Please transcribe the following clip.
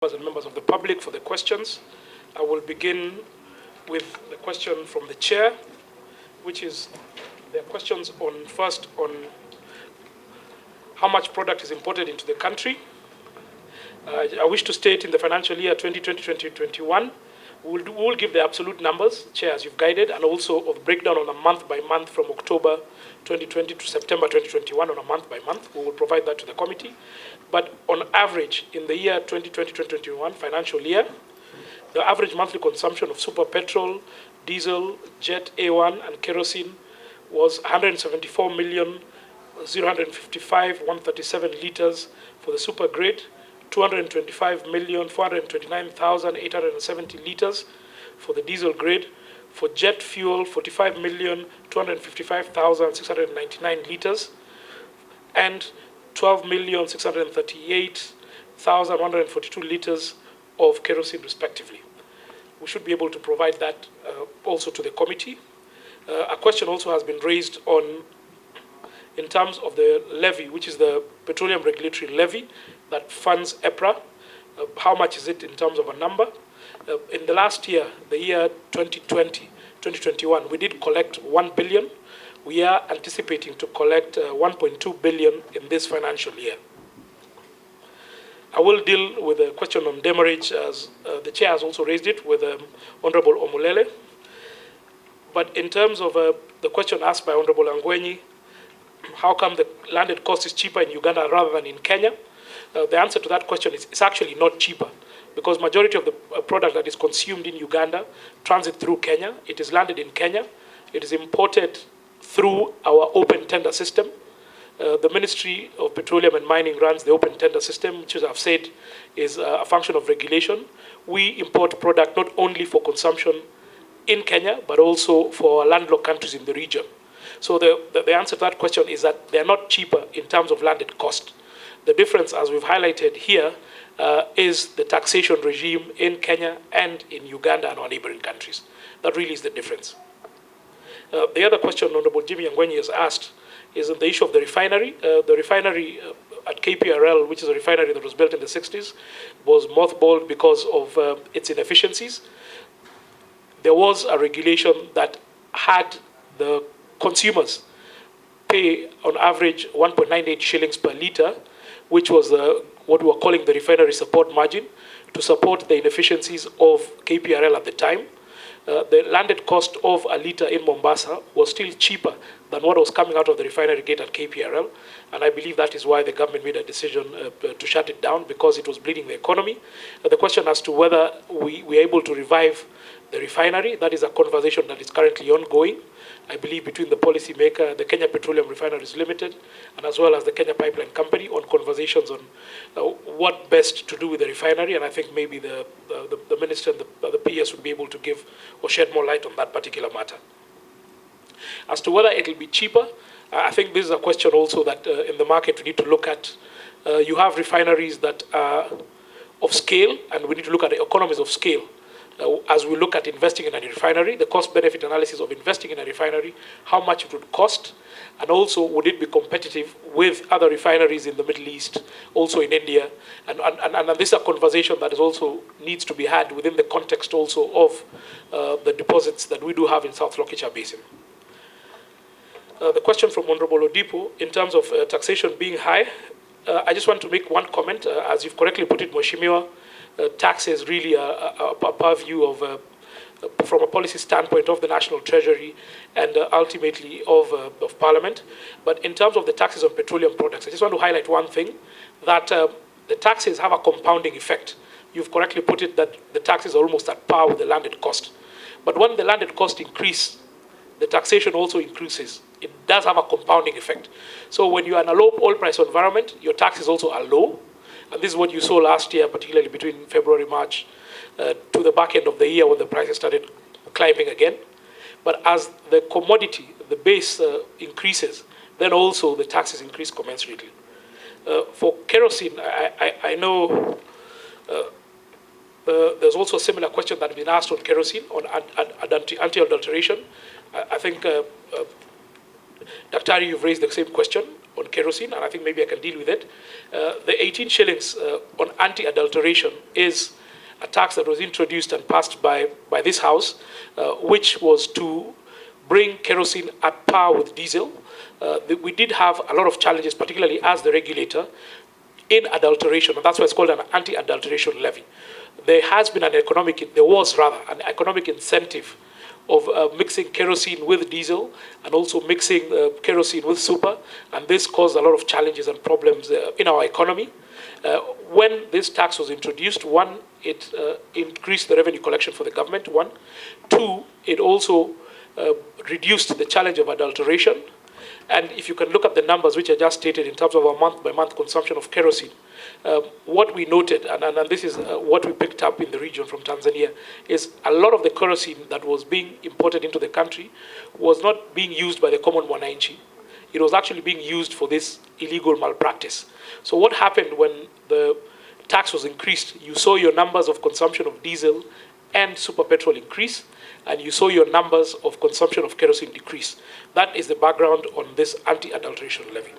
and members of the public for the questions. I will begin with the question from the chair, which is the questions on first on how much product is imported into the country. I wish to state in the financial year 2020-2021, we'll give the absolute numbers, Chair, as you've guided, and also of breakdown on a month by month from October 2020 to September 2021 on a month by month. We will provide that to the committee. But on average, in the year 2020-2021 financial year, the average monthly consumption of super petrol, diesel, jet A1, and kerosene was 174,055,137 liters for the super grade, 225,429,870 liters for the diesel grade. For jet fuel, 45,255,699 liters, and 12,638,142 liters of kerosene, respectively. We should be able to provide that also to the committee. A question also has been raised in terms of the levy, which is the petroleum regulatory levy that funds Epra. How much is it in terms of a number? In the last year, the year 2021, we did collect 1 billion. We are anticipating to collect 1.2 billion in this financial year. I will deal with the question on demurrage, as the chair has also raised it with Honorable Omulele. But in terms of the question asked by Honorable Angwenyi, how come the landed cost is cheaper in Uganda rather than in Kenya? The answer to that question is it's actually not cheaper, because majority of the product that is consumed in Uganda transit through Kenya. It is landed in Kenya. It is imported through our open tender system. The Ministry of Petroleum and Mining runs the open tender system, which, as I've said, is a function of regulation. We import product not only for consumption in Kenya, but also for landlocked countries in the region. So the answer to that question is that they're not cheaper in terms of landed cost. The difference, as we've highlighted here, is the taxation regime in Kenya and in Uganda and our neighboring countries. That really is the difference. The other question Honorable Jimmy Angwenyi has asked is on the issue of the refinery. The refinery at KPRL, which is a refinery that was built in the 60s, was mothballed because of its inefficiencies. There was a regulation that had the consumers pay on average 1.98 shillings per litre, which was what we were calling the refinery support margin, to support the inefficiencies of KPRL at the time. The landed cost of a litre in Mombasa was still cheaper than what was coming out of the refinery gate at KPRL, and I believe that is why the government made a decision to shut it down, because it was bleeding the economy. The question as to whether we are able to revive the refinery, that is a conversation that is currently ongoing, I believe, between the policymaker, the Kenya Petroleum Refineries Limited, and as well as the Kenya Pipeline Company, on conversations on what best to do with the refinery. And I think maybe the minister and the PS would be able to give or shed more light on that particular matter. As to whether it will be cheaper, I think this is a question also that in the market we need to look at. You have refineries that are of scale, and we need to look at the economies of scale. As we look at investing in a refinery, the cost-benefit analysis of investing in a refinery, how much it would cost, and also would it be competitive with other refineries in the Middle East, also in India, and this is a conversation that is also needs to be had within the context also of the deposits that we do have in South Lokicha Basin. The question from Honorable Odipo, in terms of taxation being high, I just want to make one comment. As you've correctly put it, Mheshimiwa, tax is really a purview of, from a policy standpoint, of the National Treasury and ultimately of Parliament. But in terms of the taxes on petroleum products, I just want to highlight one thing, that the taxes have a compounding effect. You've correctly put it that the taxes are almost at par with the landed cost. But when the landed cost increase, the taxation also increases. It does have a compounding effect. So when you are in a low oil price environment, your taxes also are low. And this is what you saw last year, particularly between February, March, to the back end of the year when the prices started climbing again. But as the commodity, the base increases, then also the taxes increase commensurately. For kerosene, I know there's also a similar question that has been asked on kerosene, on anti-adulteration. I think, Daktari, you've raised the same question. on kerosene, and I think maybe I can deal with it. The 18 shillings on anti-adulteration is a tax that was introduced and passed by this House, which was to bring kerosene at par with diesel. We did have a lot of challenges, particularly as the regulator, in adulteration, and that's why it's called an anti-adulteration levy. There was an economic incentive of mixing kerosene with diesel and also mixing kerosene with super, and this caused a lot of challenges and problems in our economy. When this tax was introduced, one, it increased the revenue collection for the government, one. Two, it also reduced the challenge of adulteration. And if you can look at the numbers which I just stated in terms of our month-by-month consumption of kerosene, what we noted, and this is what we picked up in the region from Tanzania, is a lot of the kerosene that was being imported into the country was not being used by the common mwananchi. It was actually being used for this illegal malpractice. So what happened when the tax was increased, you saw your numbers of consumption of diesel and super petrol increase, and you saw your numbers of consumption of kerosene decrease. That is the background on this anti-adulteration levy.